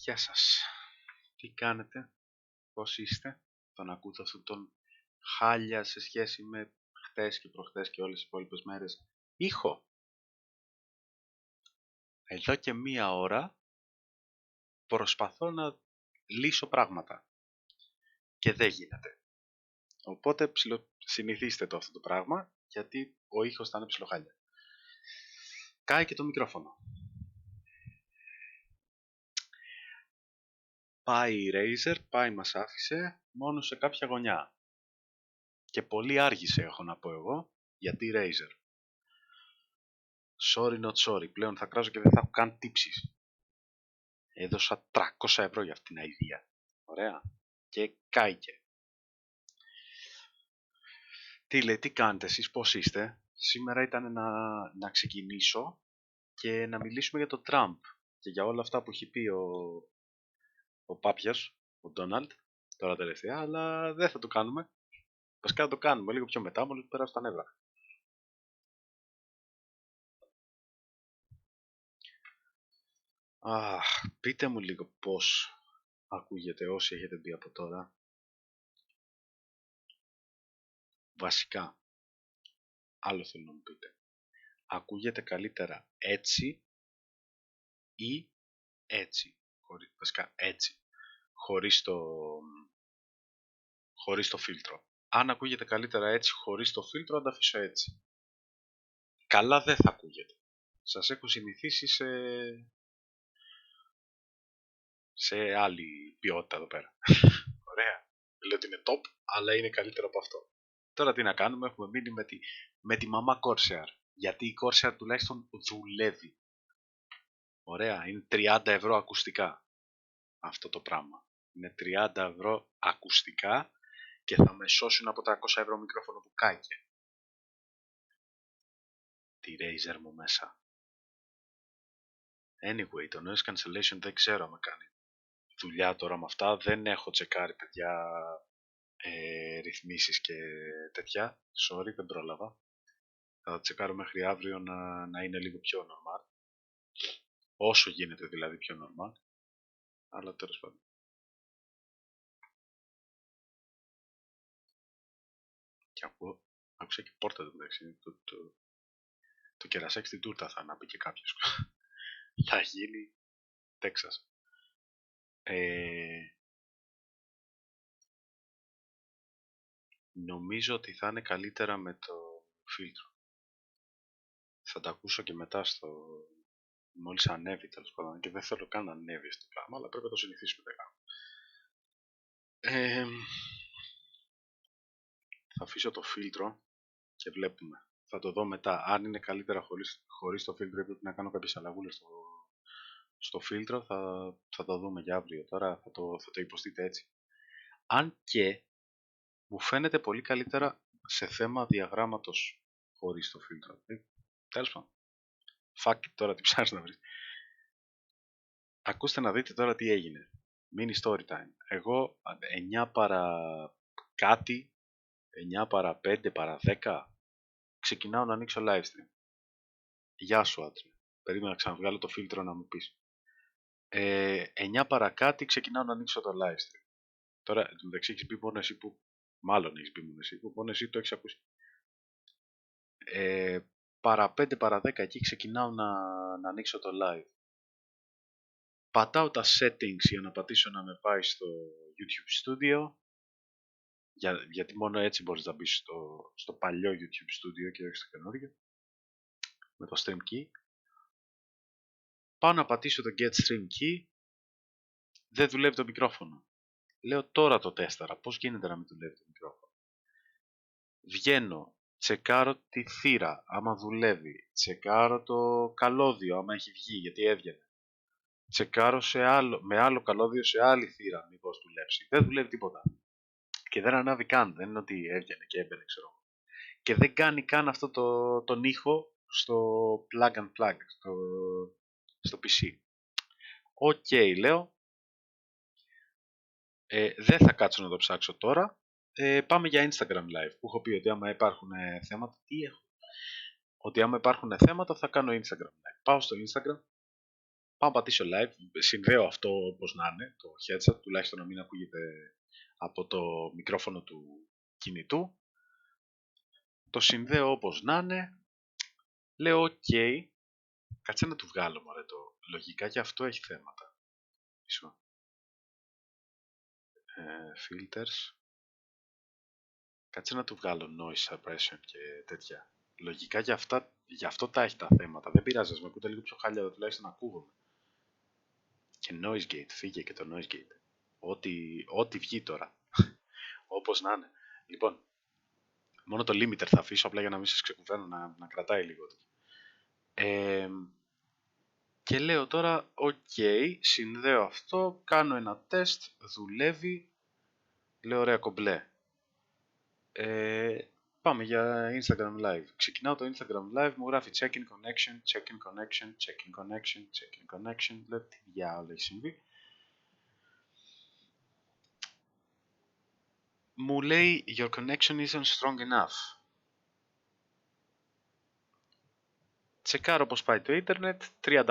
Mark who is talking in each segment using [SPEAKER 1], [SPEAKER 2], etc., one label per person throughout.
[SPEAKER 1] Γεια σας. Τι κάνετε, πώς είστε? Τον ακούτε αυτόν τον χάλια σε σχέση με χτες και προχτές και όλες τις υπόλοιπες μέρες ήχο? Εδώ και μία ώρα προσπαθώ να λύσω πράγματα και δεν γίνεται. Οπότε συνηθίστε το αυτό το πράγμα, γιατί ο ήχος θα είναι ψιλοχάλια. Κάει και το μικρόφωνο. Πάει η Razer, πάει μας άφησε μόνο σε κάποια γωνιά. Και πολύ άργησε, έχω να πω εγώ, γιατί η Razer. Sorry not sorry, πλέον θα κράζω και δεν θα έχω καν τύψεις. Έδωσα 300 ευρώ για αυτήν την αηδία. Ωραία. Και κάηκε. Τι λέει, τι κάνετε εσείς, πώς είστε? Σήμερα ήταν να ξεκινήσω και να μιλήσουμε για τον Τραμπ και για όλα αυτά που έχει πει ο Πάπιας, ο Ντόναλντ, τώρα τελευταία, αλλά δεν θα το κάνουμε. Βασικά θα το κάνουμε λίγο πιο μετά, μόλις πέρασε τα νεύρα. Αχ, πείτε μου λίγο πώς ακούγεται όσοι έχετε μπει από τώρα. Βασικά, άλλο θέλω να μου πείτε. Ακούγεται καλύτερα έτσι ή έτσι? Βασικά έτσι. Χωρίς το φίλτρο. Αν ακούγεται καλύτερα έτσι χωρίς το φίλτρο, θα τα αφήσω έτσι. Καλά δεν θα ακούγεται. Σας έχω συνηθίσει σε άλλη ποιότητα εδώ πέρα. Ωραία. Λέω ότι είναι top, αλλά είναι καλύτερο από αυτό. Τώρα τι να κάνουμε, έχουμε μείνει με τη μαμά Corsair. Γιατί η Corsair τουλάχιστον δουλεύει. Ωραία, είναι 30 ευρώ ακουστικά αυτό το πράγμα. Είναι 30 ευρώ ακουστικά και θα με σώσουν από 300 ευρώ μικρόφωνο που κάηκε. Τη Razer μου μέσα. Anyway, το noise cancellation δεν ξέρω αν κάνει δουλειά τώρα με αυτά. Δεν έχω τσεκάρει, παιδιά, ρυθμίσεις και τέτοια. Sorry, δεν πρόλαβα. Θα τσεκάρω μέχρι αύριο να είναι λίγο πιο normal. Όσο γίνεται δηλαδή πιο normal. Αλλά τέλος πάντων. Και άκουσα και πόρτα του μεταξύ. Το κερασάκι στην τούρτα θα ανάπηκε κάποιος. Θα γίνει Τέξας. Νομίζω ότι θα είναι καλύτερα με το φίλτρο. Θα τα ακούσω και μετά μόλις ανέβει, τέλος πάντων, και δεν θέλω καν να ανέβει αυτό το πράγμα, αλλά πρέπει να το συνηθίσουμε τελικά. Θα αφήσω το φίλτρο και βλέπουμε. Θα το δω μετά. Αν είναι καλύτερα χωρίς το φίλτρο, πρέπει να κάνω κάποιες αλλαγούλες στο φίλτρο, θα το δούμε για αύριο. Τώρα θα το υποστείτε έτσι. Αν και μου φαίνεται πολύ καλύτερα σε θέμα διαγράμματος χωρίς το φίλτρο. Τέλος πάντων. Fuck it, τώρα τι ψάχνεις να βρεις. Ακούστε να δείτε τώρα τι έγινε. Mini story time. Εγώ 9 παρα κάτι, 9 παρα 5 παρα 10, ξεκινάω να ανοίξω live stream. Γεια σου, Άτρι. Περίμενα να ξαναβγάλω το φίλτρο να μου πεις. 9 παρα κάτι ξεκινάω να ανοίξω το live stream. Τώρα, εν τω μεταξύ έχεις πει μόνο εσύ που... Μάλλον έχεις πει μόνο εσύ που μόνο εσύ το έχεις ακούσει. Παρα 5 παρα 10 εκεί ξεκινάω να ανοίξω το live. Πατάω τα settings για να πατήσω να με πάει στο YouTube Studio. Γιατί μόνο έτσι μπορείς να μπεις στο παλιό YouTube Studio και όχι στο καινούργιο. Με το Stream Key. Πάω να πατήσω το Get Stream Key. Δεν δουλεύει το μικρόφωνο. Λέω τώρα το τέσταρα. Πώς γίνεται να μην δουλεύει το μικρόφωνο? Βγαίνω. Τσεκάρω τη θύρα άμα δουλεύει. Τσεκάρω το καλώδιο άμα έχει βγει γιατί έβγαινε. Τσεκάρω με άλλο καλώδιο σε άλλη θύρα μήπως δουλέψει. Δεν δουλεύει τίποτα. Και δεν ανάβει καν. Δεν είναι ότι έβγαινε και έμπαινε, ξέρω. Και δεν κάνει καν αυτό τον ήχο στο plug and plug, στο PC. Οκ, λέω. Δεν θα κάτσω να το ψάξω τώρα. Πάμε για Instagram Live, που έχω πει ότι άμα υπάρχουν θέματα... Τι έχω? Ότι άμα υπάρχουν θέματα θα κάνω Instagram Live. Πάω στο Instagram. πάω να πατήσω live, συνδέω αυτό όπως να είναι, το headset, τουλάχιστον να μην ακούγεται από το μικρόφωνο του κινητού. Το συνδέω όπως να είναι, λέω ok, κάτσε να του βγάλω μωρέ το, λογικά και αυτό έχει θέματα. Filters, κάτσε να του βγάλω noise suppression και τέτοια. Λογικά γι' αυτό τα έχει τα θέματα, δεν πειράζει, ας με ακούτε λίγο πιο χάλια, τουλάχιστον ακούγομαι. Και noise gate, φύγε και το noise gate. Ό,τι βγει τώρα. Όπως να είναι. Λοιπόν, μόνο το limiter θα αφήσω απλά για να μην σας ξεκουβαίνω, να κρατάει λίγο. Και λέω τώρα, ok, συνδέω αυτό, κάνω ένα τεστ, δουλεύει, λέω ωραία κομπλέ. Πάμε για Instagram Live. Ξεκινάω το Instagram Live, μου γράφει checking connection, checking connection, checking connection, checking connection. Λέω τι διάολο έχει συμβεί. Μου λέει your connection isn't strong enough. Τσεκάρω πως πάει το ίντερνετ, 35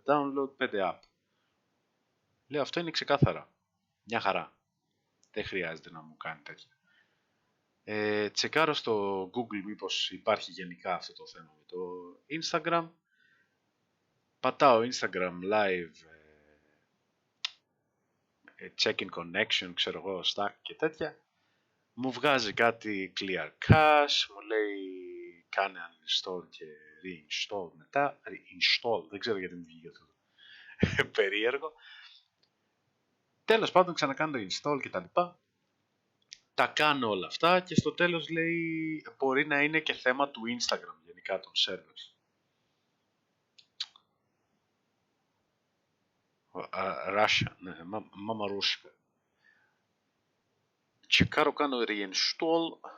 [SPEAKER 1] download, 5 up. Λέω αυτό είναι ξεκάθαρα. Μια χαρά. Δεν χρειάζεται να μου κάνει τέτοια. Τσεκάρω στο Google μήπως υπάρχει γενικά αυτό το θέμα με το Instagram. Πατάω Instagram live, checking connection, ξέρω εγώ, stack και τέτοια. Μου βγάζει κάτι clear cache, μου λέει κάνε uninstall και reinstall μετά. Reinstall, δεν ξέρω γιατί μου βγήκε αυτό. Περίεργο. Τέλος πάντων ξανακάνω το install και τα λοιπά. Τα κάνω όλα αυτά και στο τέλος λέει μπορεί να είναι και θέμα του Instagram γενικά των servers. Russia, ναι, μάμα Ρούσικα. Τσεκάρω, κάνω reinstall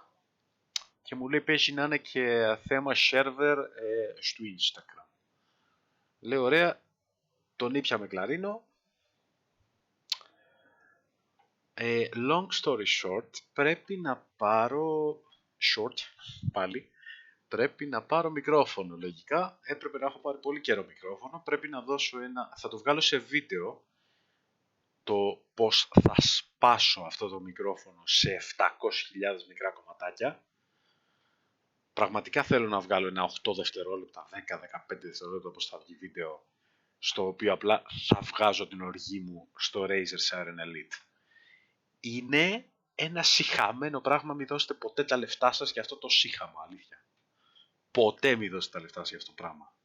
[SPEAKER 1] και μου λέει πέσει να είναι και θέμα server στο Instagram. Λέω ωραία, τον ήπια με κλαρίνο. Long story short, πρέπει να πάρω πρέπει να πάρω μικρόφωνο λογικά. Έπρεπε να έχω πάρει πολύ καιρό μικρόφωνο. Πρέπει να δώσω θα το βγάλω σε βίντεο το πως θα σπάσω αυτό το μικρόφωνο σε 700.000 μικρά κομματάκια. Πραγματικά θέλω να βγάλω ένα 8 δευτερόλεπτα, 10-15 δευτερόλεπτα όπως θα βγει βίντεο, στο οποίο απλά θα βγάζω την οργή μου στο Razer Siren Elite. Είναι ένα σιχαμένο πράγμα, μην δώσετε ποτέ τα λεφτά σας για αυτό το σύχαμα, αλήθεια. Ποτέ μην δώσετε τα λεφτά σας για αυτό το πράγμα.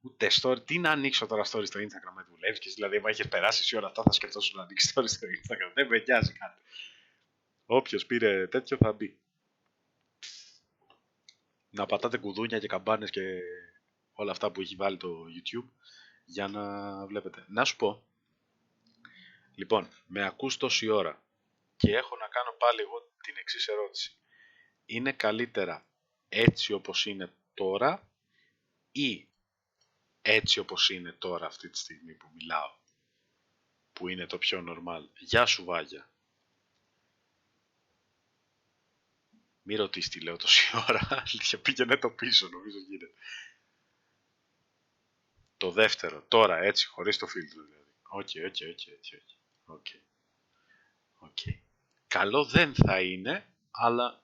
[SPEAKER 1] Ούτε story, τι να ανοίξω τώρα story στο Instagram με δουλεύεις και δηλαδή άμα είχες περάσει η ώρα αυτά θα σκεφτόσουν να ανοίξει story στο Instagram, δεν με νοιάζει κάτι. Όποιος πήρε τέτοιο θα μπει. Να πατάτε κουδούνια και καμπάνες και όλα αυτά που έχει βάλει το YouTube για να βλέπετε. Να σου πω, λοιπόν, με ακούς τόση ώρα και έχω να κάνω πάλι εγώ την εξής ερώτηση. Είναι καλύτερα έτσι όπως είναι τώρα ή έτσι όπως είναι τώρα αυτή τη στιγμή που μιλάω, που είναι το πιο normal? Γεια σου Βάγια. Μη ρωτήσεις τι λέω τόση ώρα, αλήθεια πήγαινε το πίσω, νομίζω γίνεται. Το δεύτερο, τώρα έτσι, χωρίς το φίλτρο δηλαδή. Οκ. Καλό δεν θα είναι, αλλά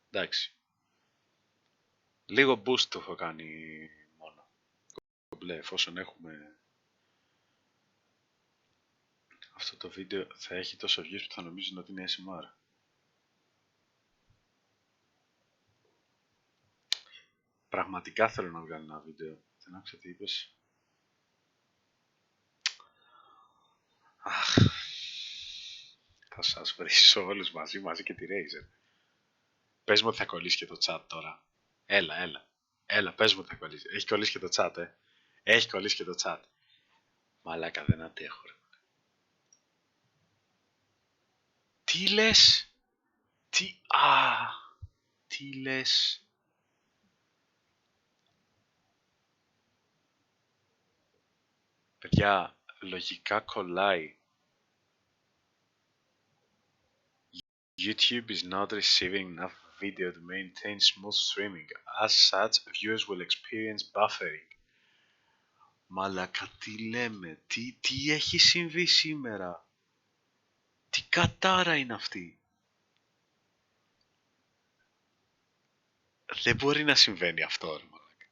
[SPEAKER 1] εντάξει. Λίγο boost το έχω κάνει μόνο. Μπλε, εφόσον έχουμε αυτό το βίντεο θα έχει τόσο views που θα νομίζουν ότι είναι ASMR. Πραγματικά θέλω να βγάλω ένα βίντεο. Δεν άκουσα τι είπες. Αχ. Θα σας βρίσω όλους μαζί και τη Razer. Πες μου ότι θα κολλήσει και το chat τώρα. Έλα, πες μου ότι θα κολλήσει. Έχει κολλήσει και το chat, Έχει κολλήσει και το chat. Μαλάκα, δεν αντέχω, ρε. Τι λες? Τι λες? Παιδιά, λογικά κολλάει. YouTube is not receiving enough video to maintain smooth streaming. As such, viewers will experience buffering. Μαλάκα, τι λέμε, τι έχει συμβεί σήμερα. Τι κατάρα είναι αυτή. Δεν μπορεί να συμβαίνει αυτό, ρε μαλάκα.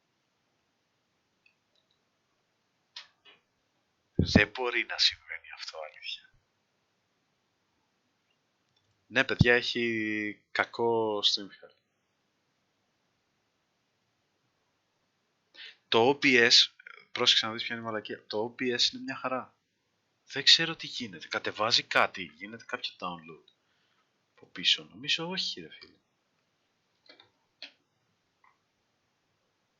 [SPEAKER 1] Δεν μπορεί να συμβαίνει αυτό, αλήθεια. Ναι, παιδιά, έχει κακό stream. Το OBS, πρόσεξε να δεις ποια είναι η μαλακία. Το OBS είναι μια χαρά. Δεν ξέρω τι γίνεται. Κατεβάζει κάτι, γίνεται κάποιο download από πίσω. Νομίζω όχι, ρε φίλε.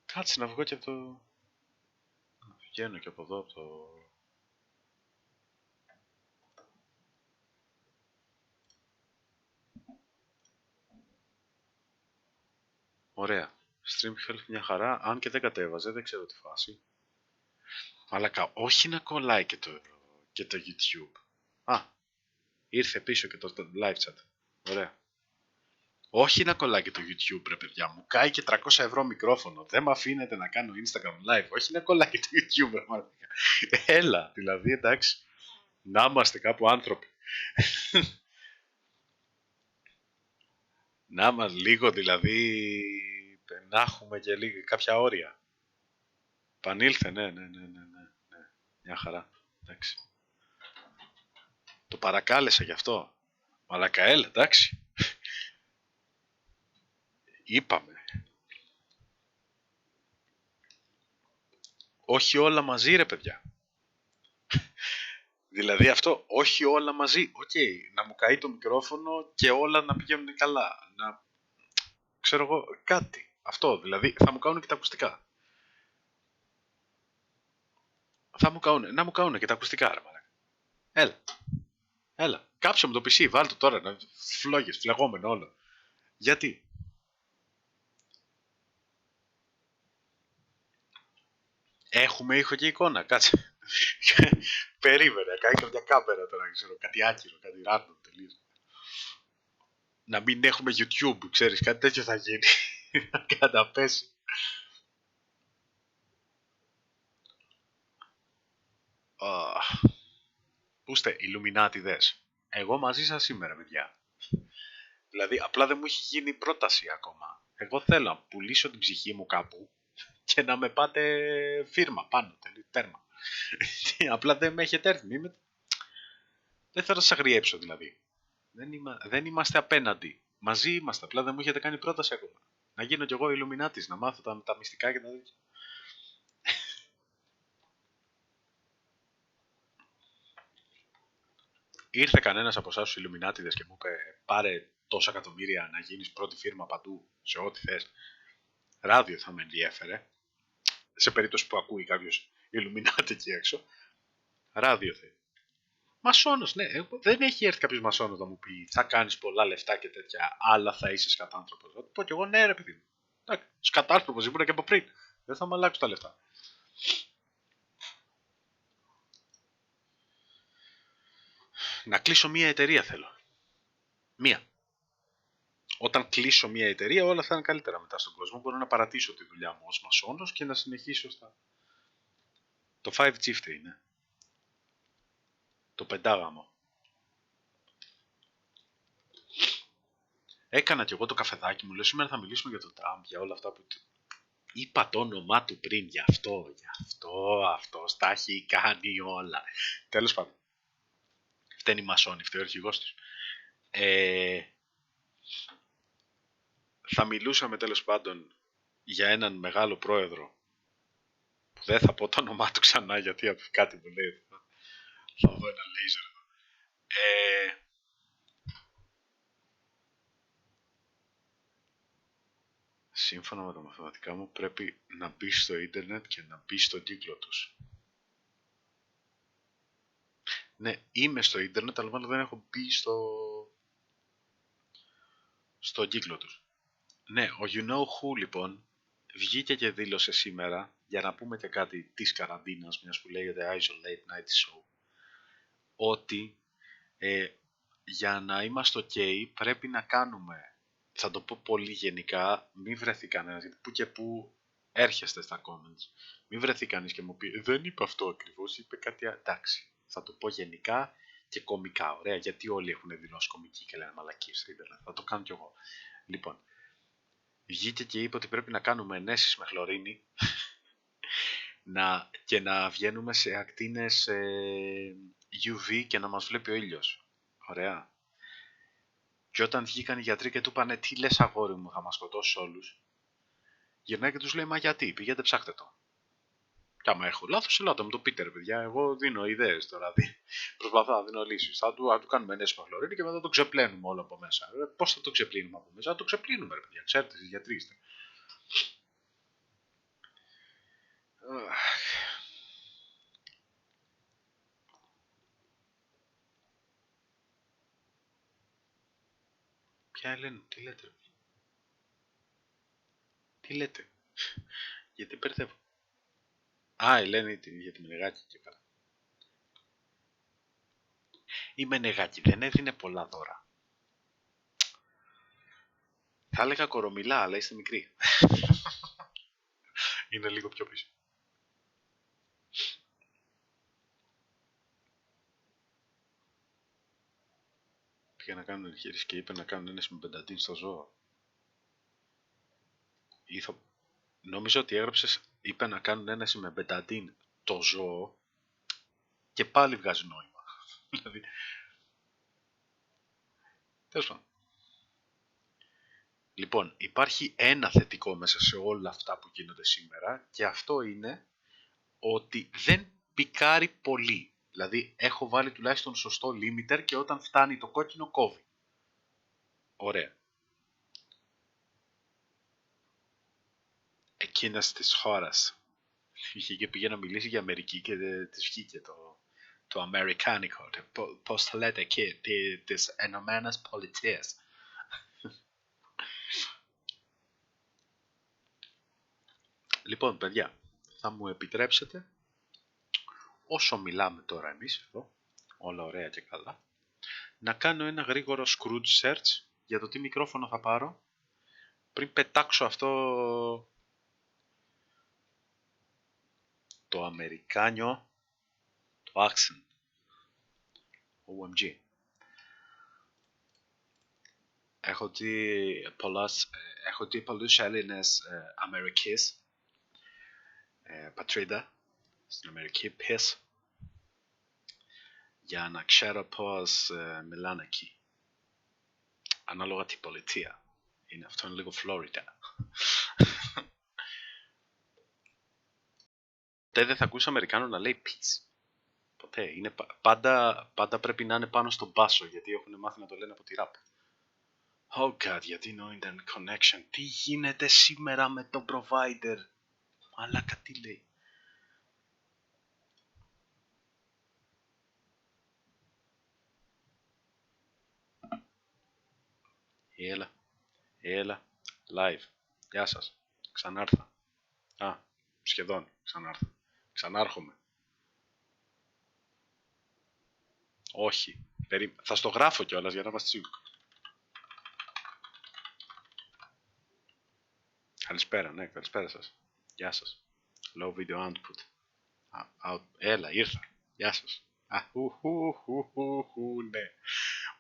[SPEAKER 1] Κάτσε να βγω και από το... Να βγαίνω και από εδώ, από το... Ωραία. Stream Health μια χαρά, αν και δεν κατέβαζε, δεν ξέρω τι φάση. Αλλά όχι να κολλάει και το YouTube. Α, ήρθε πίσω και το live chat. Ωραία. Όχι να κολλάει και το YouTube, ρε παιδιά μου. Κάει και 300 ευρώ μικρόφωνο. Δεν με αφήνετε να κάνω Instagram live. Όχι να κολλάει και το YouTube, ρε παιδιά. Έλα, δηλαδή, εντάξει. Να είμαστε κάπου άνθρωποι. Να είμαστε λίγο, δηλαδή, να έχουμε και λίγο κάποια όρια. Πανήλθε, ναι. Μια χαρά. Εντάξει. Το παρακάλεσα γι' αυτό. Μαλάκα, έλα, εντάξει. Είπαμε. Όχι όλα μαζί, ρε παιδιά. Δηλαδή αυτό, όχι όλα μαζί. Οκ, να μου καεί το μικρόφωνο και όλα να πηγαίνουν καλά. Να... Ξέρω εγώ, κάτι. Αυτό, δηλαδή, θα μου κάνουν και τα ακουστικά. Να μου κάνουν και τα ακουστικά, ρε μαλάκα. Έλα. Κάψε μου το PC, βάλ' το τώρα, να φλόγες, φλεγόμενο όλο. Γιατί? Έχουμε ήχο και εικόνα, κάτσε. Περίμενε, κάνει κάποια κάμερα τώρα, ξέρω, κάτι άκυρο, κάτι random τελείως. Να μην έχουμε YouTube, ξέρεις, κάτι τέτοιο θα γίνει. Να καταπέσει. Πού είστε, Ιλουμινάτιδες? Εγώ μαζί σας σήμερα, παιδιά. Δηλαδή, απλά δεν μου έχει γίνει πρόταση ακόμα. Εγώ θέλω να πουλήσω την ψυχή μου κάπου και να με πάτε φίρμα πάνω, τέρμα. Απλά δεν με έχετε έρθει. Δεν θέλω να σας αγριέψω, δηλαδή. Δεν είμαστε απέναντι. Μαζί είμαστε, απλά δεν μου έχετε κάνει πρόταση ακόμα. Να γίνω κι εγώ Ιλουμινάτης, να μάθω τα μυστικά και τα τέτοια. Ήρθε κανένας από εσάς τους Ιλουμινάτιδες και μου είπε πάρε τόσα εκατομμύρια να γίνεις πρώτη φίρμα παντού, σε ό,τι θες. Ράδιο θα με ενδιέφερε. Σε περίπτωση που ακούει κάποιος Ιλουμινάτη εκεί έξω. Ράδιο θέλει. Μασόνος, ναι. Δεν έχει έρθει κάποιος μασόνος να μου πει θα κάνεις πολλά λεφτά και τέτοια, αλλά θα είσαι σκατάνθρωπος. Θα του πω κι εγώ ναι, ρε παιδί μου. Σκατάνθρωπος ήμουν και από πριν. Δεν θα μου αλλάξω τα λεφτά. Να κλείσω μία εταιρεία θέλω. Μία. Όταν κλείσω μία εταιρεία όλα θα είναι καλύτερα μετά στον κόσμο. Μπορώ να παρατήσω τη δουλειά μου ως μασόνος και να συνεχίσω στα... Το 5G φταίει, ναι. Το πεντάγαμο. Έκανα κι εγώ το καφεδάκι μου, λέω σήμερα θα μιλήσουμε για το Τραμπ, για όλα αυτά που... Είπα το όνομά του πριν, γι' αυτό, τα έχει κάνει όλα. Τέλος πάντων. Φταίνει η μασόνη, φταίει ο αρχηγός τους. Θα μιλούσαμε τέλος πάντων για έναν μεγάλο πρόεδρο, που δεν θα πω το όνομά του ξανά, γιατί από κάτι μου λέει. Θα δω ένα λέιζερ εδώ. Σύμφωνα με τα μαθηματικά μου πρέπει να μπει στο ίντερνετ και να μπει στον κύκλο τους. Ναι, είμαι στο ίντερνετ, αλλά μάλλον δεν έχω μπει στον κύκλο τους. Ναι, ο You Know Who λοιπόν βγήκε και δήλωσε σήμερα, για να πούμε και κάτι της καραντίνας, μιας που λέγεται Isolate Night Show, ότι για να είμαστε ok πρέπει να κάνουμε θα το πω πολύ γενικά, μη βρεθεί κανένας, γιατί που και που έρχεστε στα comments, μη βρεθεί κανείς και μου πει δεν είπε αυτό ακριβώς, είπε κάτι, εντάξει, θα το πω γενικά και κωμικά, ωραία, γιατί όλοι έχουν δηλώσει κωμικοί και λένε μαλακίες στο ίντερνετ, θα το κάνω κι εγώ. Λοιπόν, βγήκε και είπε ότι πρέπει να κάνουμε ενέσεις με χλωρίνη και να βγαίνουμε σε ακτίνες UV και να μας βλέπει ο ήλιος. Ωραία. Και όταν βγήκαν οι γιατροί και του είπανε τι λες αγόρι μου, θα μας σκοτώσεις όλους, γυρνάει και τους λέει μα γιατί, πηγαίνετε ψάχτε το. Και άμα έχω λάθος, ελάτε μου το πείτε ρε παιδιά, εγώ δίνω ιδέες τώρα, προσπαθώ να δίνω λύσεις. Θα του κάνουμε ενέσεις με χλωρίνη και μετά το ξεπλένουμε όλο από μέσα. Πώς θα το ξεπλύνουμε από μέσα, θα το ξεπλύνουμε ρε παιδιά, ξέρετε εσείς γιατροί είστε. Ποια Ελένη, τι λέτε ρε. Τι λέτε. Γιατί μπερδεύω. Α, Ελένη για τη Μενεγάκη και καλά. Η Μενεγάκη δεν έδινε πολλά δώρα. Θα έλεγα κορομιλά, αλλά είστε μικροί. Είναι λίγο πιο πίσω. Πήγα να κάνουν εγχείρηση και είπε να κάνουν ένεση με πενταντίν στο ζώο. Νόμιζα ότι έγραψες, είπε να κάνουν ένεση με πενταντίν το ζώο και πάλι βγάζει νόημα. Δηλαδή, τέλος πάντων. Λοιπόν, υπάρχει ένα θετικό μέσα σε όλα αυτά που γίνονται σήμερα και αυτό είναι ότι δεν πικάρει πολύ. Δηλαδή, έχω βάλει τουλάχιστον σωστό limiter και όταν φτάνει το κόκκινο κόβει. Ωραία. Εκείνας της χώρας. Είχε και πήγε να μιλήσει για Αμερική και της βγήκε το αμερικάνικο. Πώς θα λέτε εκεί, τις Ενωμένες Πολιτείες. Λοιπόν, παιδιά, θα μου επιτρέψετε, όσο μιλάμε τώρα εμείς εδώ, όλα ωραία και καλά, να κάνω ένα γρήγορο Scrooge search για το τι μικρόφωνο θα πάρω πριν πετάξω αυτό το αμερικάνιο, το accent. OMG. Έχω δει πολλούς Έλληνες Αμερικής, πατρίδα, στην Αμερική, πες, για να ξέρω πώς μιλάνε εκεί. Ανάλογα την πολιτεία. Αυτό είναι λίγο Φλόριντα. Ποτέ δεν θα ακούσει Αμερικάνο να λέει peace. Ποτέ. Πάντα πρέπει να είναι πάνω στον μπάσο, γιατί έχουν μάθει να το λένε από τη rap. Oh God, γιατί no internet connection. Τι γίνεται σήμερα με το provider. Μαλάκα τι λέει. Έλα, live. Γεια σας. Ξανάρθα. Α, σχεδόν ξανάρθα. Ξανάρχομαι. Όχι. Θα στο γράφω κιόλας για να είμαστε σίγουροι. Καλησπέρα, ναι, καλησπέρα σας. Γεια σας. Low video output. Έλα, ήρθα. Γεια σας. Ναι.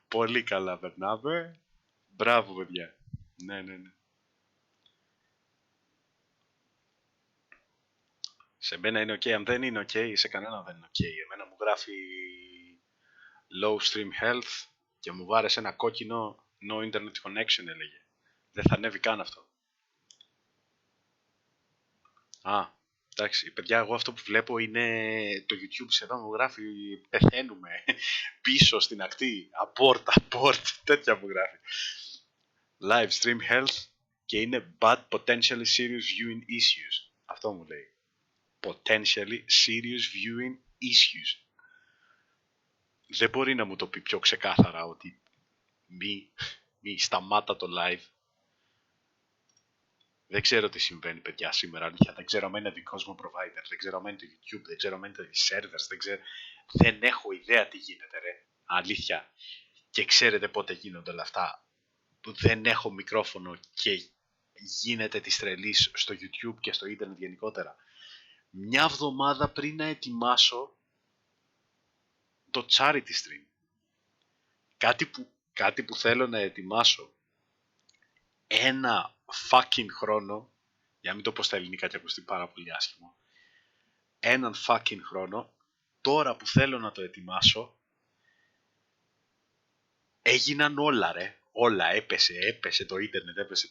[SPEAKER 1] Πολύ καλά περνάμε. Μπράβο, παιδιά. Ναι. Σε μένα είναι ok. Αν δεν είναι ok, σε κανένα δεν είναι ok. Εμένα μου γράφει low stream health και μου βάρεσε ένα κόκκινο no internet connection έλεγε. Δεν θα ανέβει καν αυτό. Εντάξει, παιδιά, εγώ αυτό που βλέπω είναι το YouTube σχεδόν μου γράφει πεθαίνουμε πίσω στην ακτή, abort, τέτοια μου γράφει. Live stream health και είναι bad potentially serious viewing issues. Αυτό μου λέει. Potentially serious viewing issues. Δεν μπορεί να μου το πει πιο ξεκάθαρα ότι μη σταμάτα το live. Δεν ξέρω τι συμβαίνει, παιδιά, σήμερα. Αλήθεια. Δεν ξέρω αν είναι δικός μου provider, δεν ξέρω αν είναι το YouTube, δεν ξέρω αν είναι το servers, δεν έχω ιδέα τι γίνεται, ρε. Αλήθεια. Και ξέρετε πότε γίνονται όλα αυτά. που δεν έχω μικρόφωνο και γίνεται της τρελής στο YouTube και στο ίντερνετ γενικότερα. Μια εβδομάδα πριν να ετοιμάσω το charity stream. Κάτι που θέλω να ετοιμάσω ένα fucking χρόνο, για να μην το πω στα ελληνικά και ακουστεί πάρα πολύ άσχημο, έναν fucking χρόνο, τώρα που θέλω να το ετοιμάσω, έγιναν όλα ρε. Όλα έπεσε το ίντερνετ, έπεσε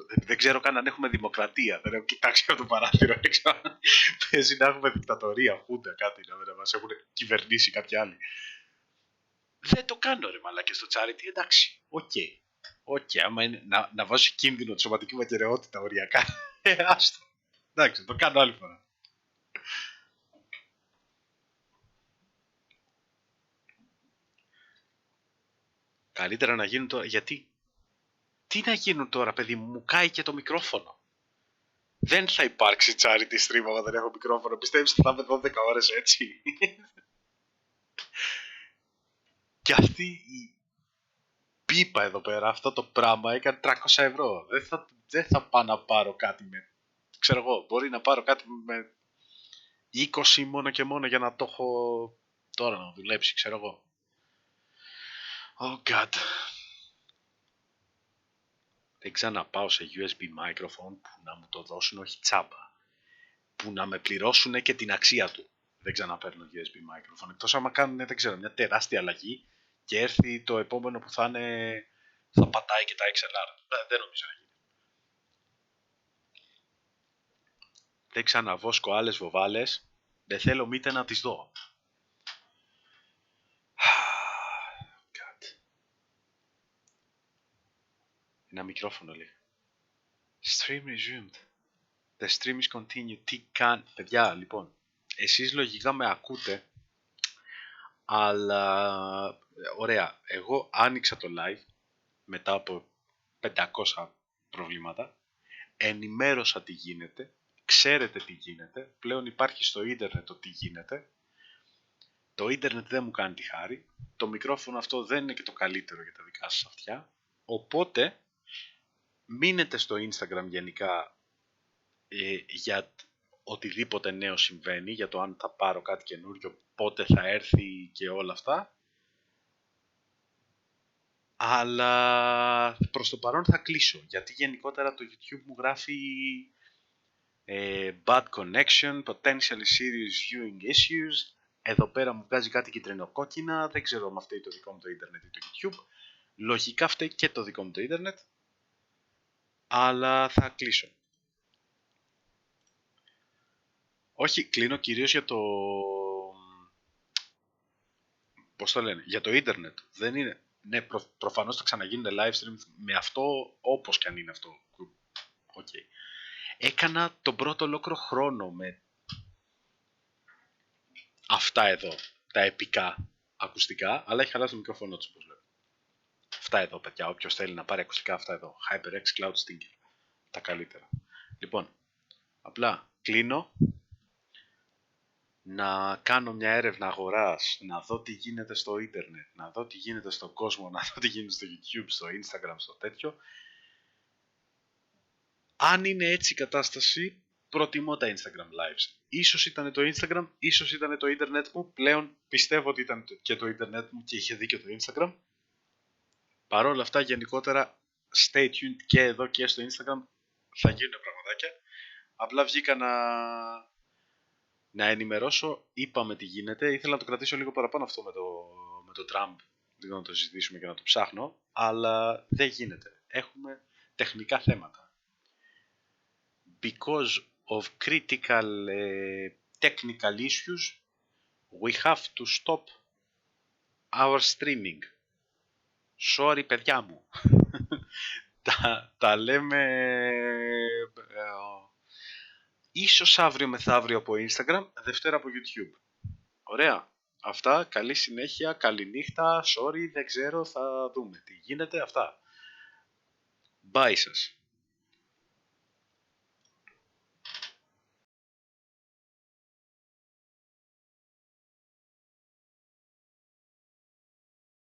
[SPEAKER 1] δεν ξέρω καν αν έχουμε δημοκρατία. Δεν έχω κοιτάξει από το παράθυρο έξω. Παίζει να έχουμε δικτατορία, χούντα, κάτι να μας έχουν κυβερνήσει κάποιοι άλλοι. Δεν το κάνω ρε μαλάκες στο charity, εντάξει, οκ, άμα είναι να βάζω κίνδυνο τη σωματική μακεραιότητα οριακά, άστο. Εντάξει, το κάνω άλλη φορά. Καλύτερα να γίνουν τώρα, γιατί? Τι να γίνουν τώρα, παιδί μου κάει και το μικρόφωνο. Δεν θα υπάρξει charity stream άμα δεν έχω μικρόφωνο. Πιστεύεις ότι θα είμαι 12 ώρες έτσι? Και αυτή η πίπα εδώ πέρα, αυτό το πράγμα έκανε 300 ευρώ. Δεν θα πάω να πάρω κάτι με... Ξέρω εγώ, μπορεί να πάρω κάτι με 20 μόνο και μόνο για να το έχω τώρα να δουλέψει, ξέρω εγώ. Oh God. Δεν ξαναπάω σε USB microphone που να μου το δώσουν όχι τσάμπα. Που να με πληρώσουν και την αξία του. Δεν ξαναπαίρνω USB microphone. Εκτός άμα κάνουν, δεν ξέρω, μια τεράστια αλλαγή και έρθει το επόμενο που θα πατάει και τα XLR. Δεν νομίζω να γίνει. Δεν ξαναβόσκω άλλες βοβάλες. Δεν θέλω μήτε να τις δω. Ένα μικρόφωνο λέει. Stream resumed. The stream is continued. Τι κάνει. Παιδιά, λοιπόν. Εσείς λογικά με ακούτε. Αλλά ωραία. Εγώ άνοιξα το live μετά από 500 προβλήματα. Ενημέρωσα τι γίνεται. Ξέρετε τι γίνεται. Πλέον υπάρχει στο ίντερνετ το τι γίνεται. Το ίντερνετ δεν μου κάνει τη χάρη. Το μικρόφωνο αυτό δεν είναι και το καλύτερο για τα δικά σας αυτιά. Οπότε μείνετε στο Instagram γενικά για οτιδήποτε νέο συμβαίνει, για το αν θα πάρω κάτι καινούριο, πότε θα έρθει και όλα αυτά. Αλλά προς το παρόν θα κλείσω, γιατί γενικότερα το YouTube μου γράφει bad connection, potentially serious viewing issues. Εδώ πέρα μου βγάζει κάτι κυτρινοκόκκινα, δεν ξέρω αν φταίει το δικό μου το ίντερνετ ή το YouTube. Λογικά φταίει και το δικό μου το ίντερνετ, αλλά θα κλείσω. Όχι, κλείνω κυρίως για το... Πώς το λένε, για το ίντερνετ. Δεν είναι... Ναι, προφανώς θα ξαναγίνονται live stream με αυτό, όπως και αν είναι αυτό. Okay. Έκανα τον πρώτο ολόκληρο χρόνο με αυτά εδώ, τα επικά ακουστικά, αλλά έχει χαλάσει το μικρόφωνο του, όπως λέω. Αυτά εδώ, παιδιά, όποιος θέλει να πάρει ακουστικά, αυτά εδώ. HyperX Cloud Stinger. Τα καλύτερα. Λοιπόν, απλά κλείνω. Να κάνω μια έρευνα αγοράς, να δω τι γίνεται στο ίντερνετ, να δω τι γίνεται στον κόσμο, να δω τι γίνεται στο YouTube, στο Instagram, στο τέτοιο. Αν είναι έτσι η κατάσταση, προτιμώ τα Instagram Lives. Ίσως ήταν το Instagram, ίσως ήταν το ίντερνετ μου. Πλέον πιστεύω ότι ήταν και το ίντερνετ μου και είχε δίκιο το Instagram. Παρ' όλα αυτά, γενικότερα, stay tuned και εδώ και στο Instagram θα γίνουν πραγματάκια. Απλά βγήκα να ενημερώσω, είπαμε τι γίνεται. Ήθελα να το κρατήσω λίγο παραπάνω αυτό με το Trump, λίγο να το συζητήσουμε και να το ψάχνω, αλλά δεν γίνεται. Έχουμε τεχνικά θέματα. Because of critical technical issues, we have to stop our streaming. Sorry, παιδιά μου. τα λέμε... ίσως αύριο μεθαύριο από Instagram, Δευτέρα από YouTube. Ωραία. Αυτά, καλή συνέχεια, καλή νύχτα, sorry, δεν ξέρω, θα δούμε τι γίνεται, αυτά. Bye σας.